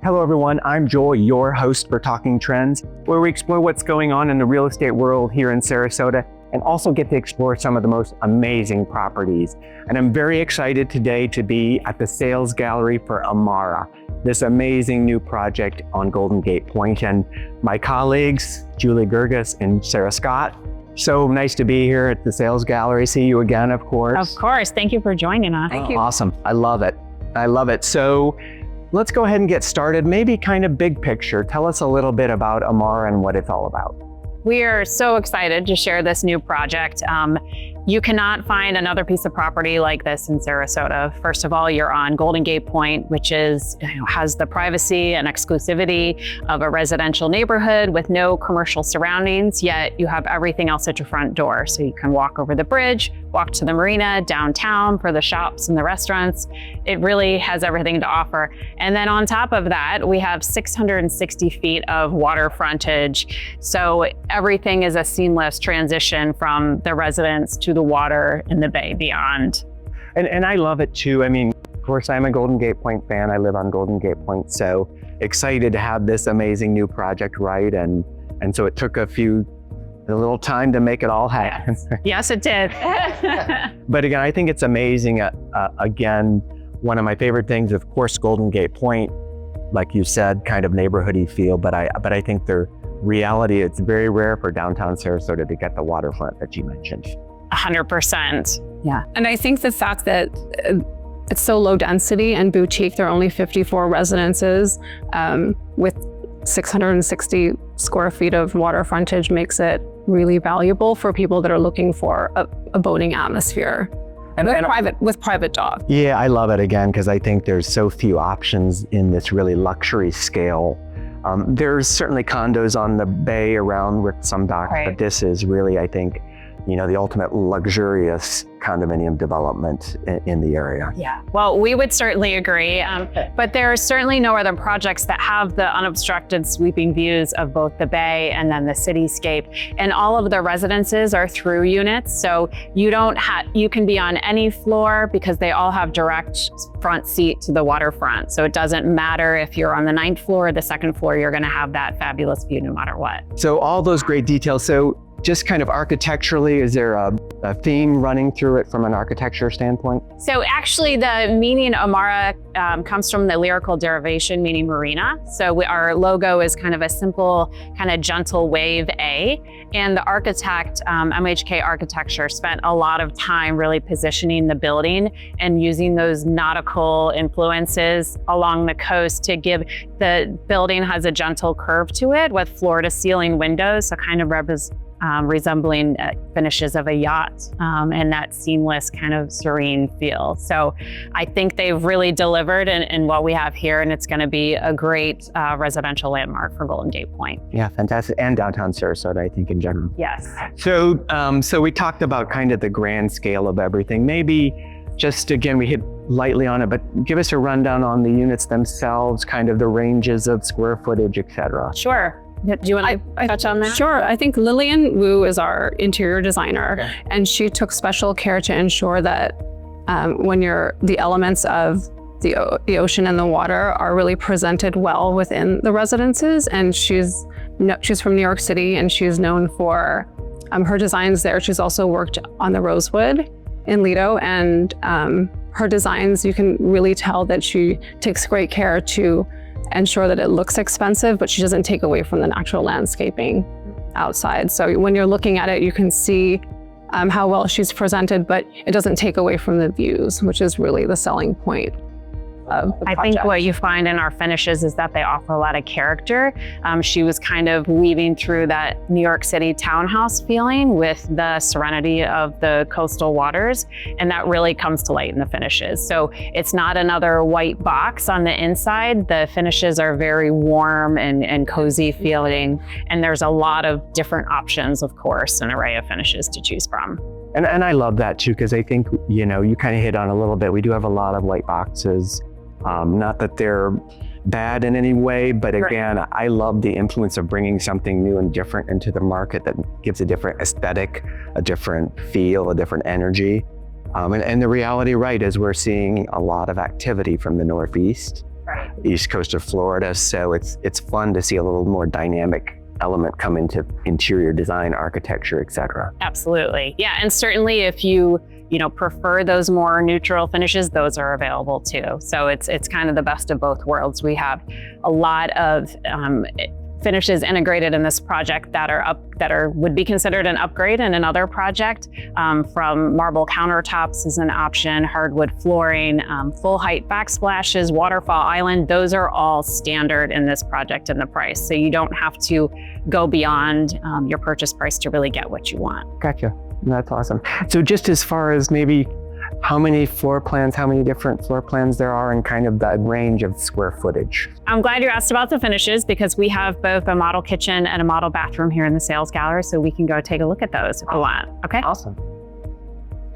Hello everyone, I'm Joel, your host for Talking Trends, where we explore what's going on in the real estate world here in Sarasota and also get to explore some of the most amazing properties. And I'm very excited today to be at the sales gallery for Amara, this amazing new project on Golden Gate Point. And my colleagues, Julie Gerges and Sarah Scott, so nice to be here at the sales gallery. See you again, of course. Of course, thank you for joining us. Thank you. Awesome, I love it. I love it. So let's go ahead and get started. Maybe kind of big picture. Tell us a little bit about Amara and what it's all about. We are so excited to share this new project. You cannot find another piece of property like this in Sarasota. First of all, you're on Golden Gate Point, which is, has the privacy and exclusivity of a residential neighborhood with no commercial surroundings, yet you have everything else at your front door. So you can walk over the bridge, walk to the marina, downtown for the shops and the restaurants. It really has everything to offer. And then on top of that, we have 660 feet of water frontage. So everything is a seamless transition from the residence to the water in the bay beyond. And I love it too. I mean, of course, I'm a Golden Gate Point fan. I live on Golden Gate Point, so excited to have this amazing new project, right? And so it took a little time to make it all happen. Yes, it did. But again, I think it's amazing. Again, one of my favorite things, of course, Golden Gate Point, like you said, kind of neighborhoody feel, but I think the reality, it's very rare for downtown Sarasota to get the waterfront that you mentioned. 100%. Yeah. And I think the fact that it's so low density and boutique, there are only 54 residences with 660 square feet of water frontage makes it really valuable for people that are looking for a boating atmosphere. With private dogs. Yeah, I love it again, because I think there's so few options in this really luxury scale. There's certainly condos on the bay around with some docks, right, but this is really, I think, the ultimate luxurious condominium development in the area. Yeah, well, we would certainly agree, but there are certainly no other projects that have the unobstructed sweeping views of both the bay and then the cityscape. And all of the residences are through units, so you can be on any floor because they all have direct front seat to the waterfront. So it doesn't matter if you're on the 9th floor or the 2nd floor, you're gonna have that fabulous view no matter what. So all those great details. So just kind of architecturally, is there a theme running through it from an architecture standpoint? So actually the meaning Amara comes from the lyrical derivation meaning marina. So our logo is kind of a simple, kind of gentle wave A. And the architect, MHK Architecture, spent a lot of time really positioning the building and using those nautical influences along the coast to give the building has a gentle curve to it with floor to ceiling windows, so kind of resembling finishes of a yacht and that seamless kind of serene feel. So I think they've really delivered in what we have here, and it's going to be a great residential landmark for Golden Gate Point. Yeah, fantastic. And downtown Sarasota, I think, in general. Yes. So we talked about kind of the grand scale of everything. Maybe just, again, we hit lightly on it, but give us a rundown on the units themselves, kind of the ranges of square footage, et cetera. Sure. Do you want to touch on that? Sure. I think Lillian Wu is our interior designer, and she took special care to ensure that the elements of the ocean and the water are really presented well within the residences. And she's from New York City, and she's known for her designs there. She's also worked on the Rosewood in Lido, and her designs, you can really tell that she takes great care to ensure that it looks expensive, but she doesn't take away from the natural landscaping outside. So when you're looking at it, you can see how well she's presented, but it doesn't take away from the views, which is really the selling point of the project. I think what you find in our finishes is that they offer a lot of character. She was kind of weaving through that New York City townhouse feeling with the serenity of the coastal waters, and that really comes to light in the finishes. So it's not another white box on the inside. The finishes are very warm and cozy feeling, and there's a lot of different options, of course, an array of finishes to choose from. And I love that too, because I think, you kind of hit on a little bit. We do have a lot of white boxes. Not that they're bad in any way, but again, right, I love the influence of bringing something new and different into the market that gives a different aesthetic, a different feel, a different energy. And the reality, right, is we're seeing a lot of activity from the Northeast. Right. east coast of Florida. So it's fun to see a little more dynamic element come into interior design, architecture, etc. Absolutely. Yeah, and certainly if you prefer those more neutral finishes, those are available too. So it's kind of the best of both worlds. We have a lot of finishes integrated in this project that would be considered an upgrade in another project, from marble countertops as an option, hardwood flooring, full height backsplashes, waterfall island. Those are all standard in this project in the price. So you don't have to go beyond your purchase price to really get what you want. Gotcha. That's awesome. So just as far as maybe how many different floor plans there are and kind of the range of square footage? I'm glad you asked about the finishes, because we have both a model kitchen and a model bathroom here in the sales gallery, so we can go take a look at those if you want. Okay. Awesome.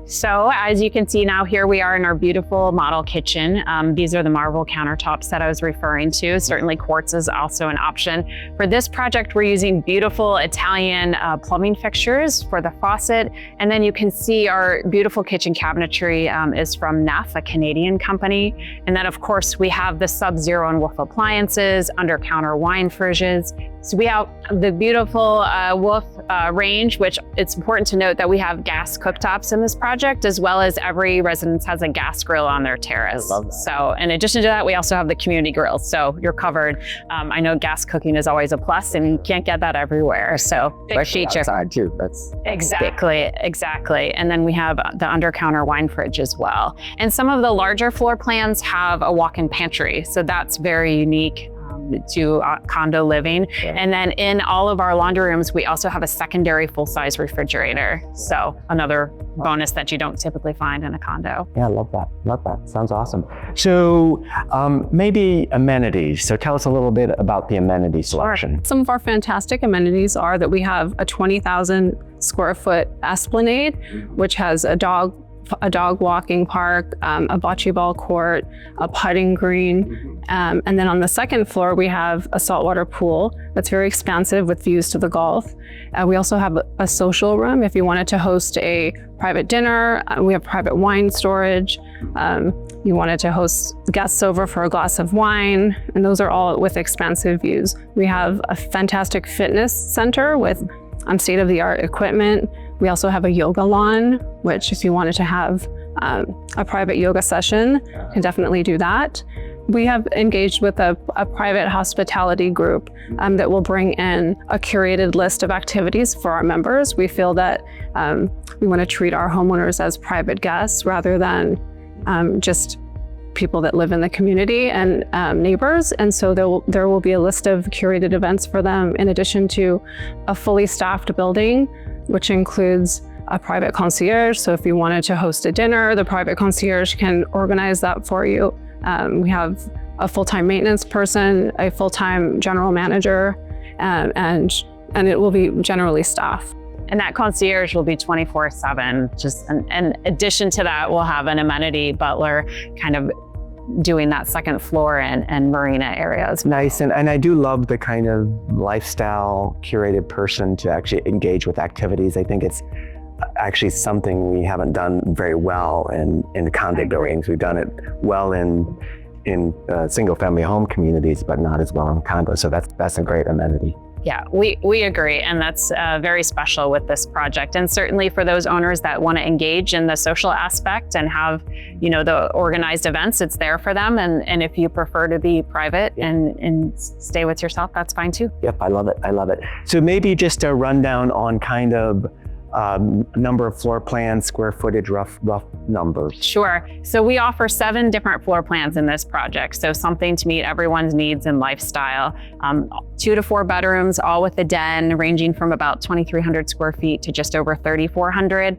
So as you can see now, here we are in our beautiful model kitchen. These are the marble countertops that I was referring to. Certainly quartz is also an option. For this project, we're using beautiful Italian plumbing fixtures for the faucet. And then you can see our beautiful kitchen cabinetry is from Neff, a Canadian company. And then of course, we have the Sub-Zero and Wolf appliances, under-counter wine fridges. So we have the beautiful Wolf range, which it's important to note that we have gas cooktops in this project, as well as every residence has a gas grill on their terrace. I love that. So in addition to that, we also have the community grills. So you're covered. I know gas cooking is always a plus, and you can't get that everywhere. So big Especially feature. outside too. That's Exactly. And then we have the under-counter wine fridge as well. And some of the larger floor plans have a walk-in pantry. So that's very unique to condo living. Yeah. And then in all of our laundry rooms, we also have a secondary full-size refrigerator. So another bonus that you don't typically find in a condo. Yeah, I love that. Love that. Sounds awesome. So maybe amenities. So tell us a little bit about the amenity selection. Some of our fantastic amenities are that we have a 20,000 square foot esplanade, which has a dog walking park, a bocce ball court, a putting green. And then on the second floor, we have a saltwater pool that's very expansive with views to the Gulf. We also have a social room if you wanted to host a private dinner. We have private wine storage. You wanted to host guests over for a glass of wine, and those are all with expansive views. We have a fantastic fitness center with state-of-the-art equipment. We also have a yoga lawn, which if you wanted to have a private yoga session, can definitely do that. We have engaged with a private hospitality group that will bring in a curated list of activities for our members. We feel that we want to treat our homeowners as private guests rather than just people that live in the community and neighbors. And so there will be a list of curated events for them, in addition to a fully staffed building, which includes a private concierge. So if you wanted to host a dinner, the private concierge can organize that for you. We have a full-time maintenance person, a full-time general manager, and it will be generally staffed. And that concierge will be 24/7. Just in addition to that, we'll have an amenity butler kind of doing that second floor and marina areas. Nice. And I do love the kind of lifestyle curated person to actually engage with activities. I think it's actually something we haven't done very well in condo buildings. We've done it well in single family home communities, but not as well in condos. So that's a great amenity. Yeah, we agree, and that's very special with this project. And certainly for those owners that want to engage in the social aspect and have, the organized events, it's there for them. And if you prefer to be private and stay with yourself, that's fine too. Yep, I love it. So maybe just a rundown on kind of number of floor plans, square footage, rough numbers. Sure. So we offer 7 different floor plans in this project. So something to meet everyone's needs and lifestyle. 2 to 4 bedrooms, all with a den, ranging from about 2,300 square feet to just over 3,400.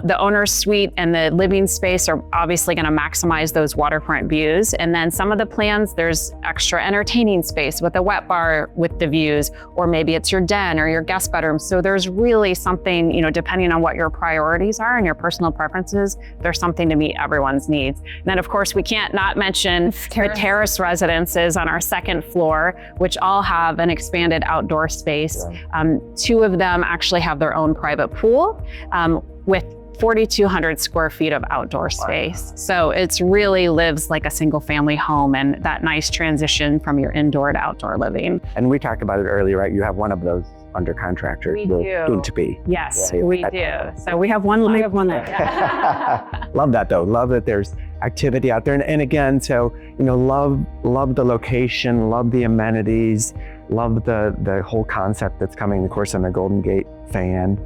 The owner's suite and the living space are obviously going to maximize those waterfront views. And then some of the plans, there's extra entertaining space with a wet bar with the views, or maybe it's your den or your guest bedroom. So there's really something, depending on what your priorities are and your personal preferences, there's something to meet everyone's needs. And then of course, we can't not mention the terrace residences on our second floor, which all have an expanded outdoor space. 2 of them actually have their own private pool with 4,200 square feet of outdoor space. So it's really lives like a single family home, and that nice transition from your indoor to outdoor living. And we talked about it earlier, right? You have one of those under contract or We soon do. to be. Yes, Yeah, we do. So we have one left. Love that though. Love that there's activity out there. And again, so, love the location, love the amenities, love the whole concept that's coming. Of course, I'm a Golden Gate fan.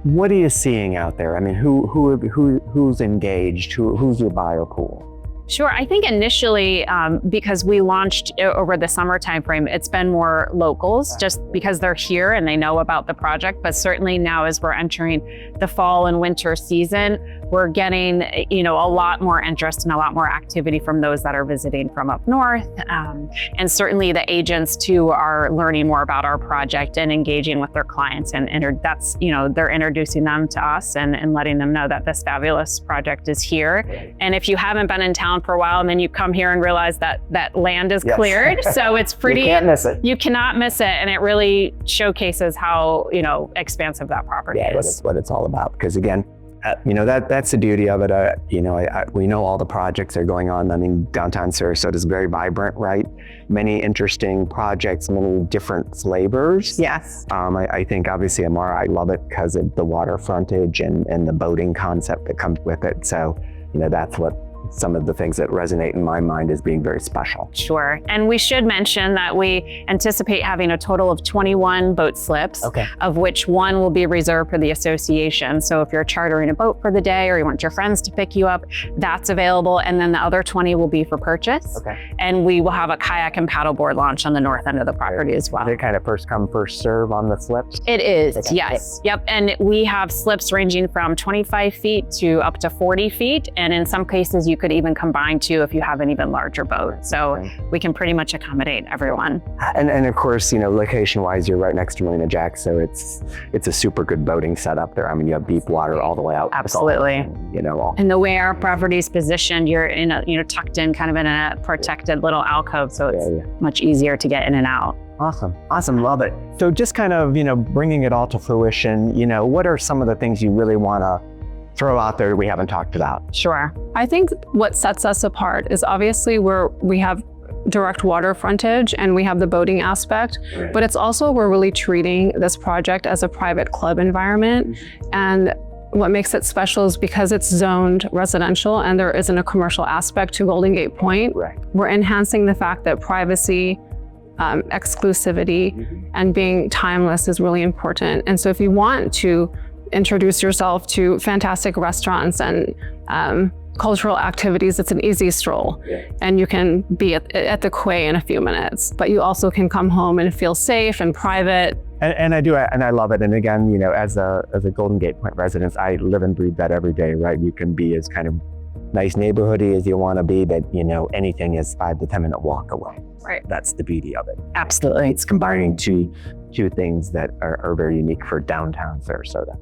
What are you seeing out there? I mean, who's engaged? Who's your buyer pool? Sure. I think initially, because we launched over the summer timeframe, it's been more locals just because they're here and they know about the project. But certainly now, as we're entering the fall and winter season, we're getting, a lot more interest and a lot more activity from those that are visiting from up north. And certainly the agents too are learning more about our project and engaging with their clients. And that's, they're introducing them to us and letting them know that this fabulous project is here. And if you haven't been in town for a while and then you come here and realize that land is cleared. So it's pretty, you can't miss it. You cannot miss it. And it really showcases how, expansive that property is. That's what it's all about. Because again, that's the beauty of it. We know all the projects that are going on. I mean, downtown Sarasota is very vibrant, right? Many interesting projects, many different flavors. Yes. I think obviously Amara, I love it because of the water frontage and the boating concept that comes with it. So, that's what some of the things that resonate in my mind as being very special. Sure. And we should mention that we anticipate having a total of 21 boat slips, of which one will be reserved for the association. So if you're chartering a boat for the day or you want your friends to pick you up, that's available. And then the other 20 will be for purchase. And we will have a kayak and paddleboard launch on the north end of the property as well. Is it kind of first come, first serve on the slips? It is, yes. Yep. And we have slips ranging from 25 feet to up to 40 feet. And in some cases, you could even combine two if you have an even larger boat. So we can pretty much accommodate everyone. And of course, location-wise, you're right next to Marina Jack, so it's a super good boating setup there. I mean, you have deep water all the way out. Absolutely. And the way our property is positioned, you're tucked in kind of in a protected little alcove, so it's much easier to get in and out. Awesome, love it. So just kind of, bringing it all to fruition, what are some of the things you really want to throw out there we haven't talked about? Sure. I think what sets us apart is obviously we have direct water frontage and we have the boating aspect, but it's also we're really treating this project as a private club environment. And what makes it special is because it's zoned residential and there isn't a commercial aspect to Golden Gate Point. We're enhancing the fact that privacy, exclusivity, and being timeless is really important. And so if you want to introduce yourself to fantastic restaurants and cultural activities, it's an easy stroll. And you can be at the quay in a few minutes, but you also can come home and feel safe and private. And I do, and I love it. And again, as a Golden Gate Point resident, I live and breathe that every day, right? You can be as kind of nice neighborhoody as you want to be, but anything is 5 to 10 minute walk away. Right. That's the beauty of it. Absolutely. It's combining two things that are very unique for downtown Sarasota.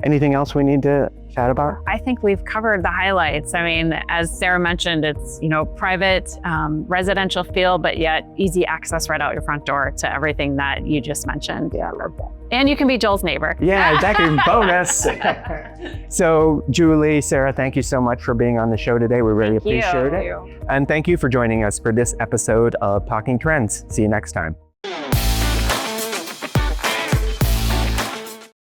Anything else we need to chat about? I think we've covered the highlights. I mean, as Sarah mentioned, it's, private, residential feel, but yet easy access right out your front door to everything that you just mentioned. Yeah, I love that. And you can be Joel's neighbor. Yeah, exactly. Bonus. So Julie, Sarah, thank you so much for being on the show today. We really appreciate it. And thank you for joining us for this episode of Talking Trends. See you next time.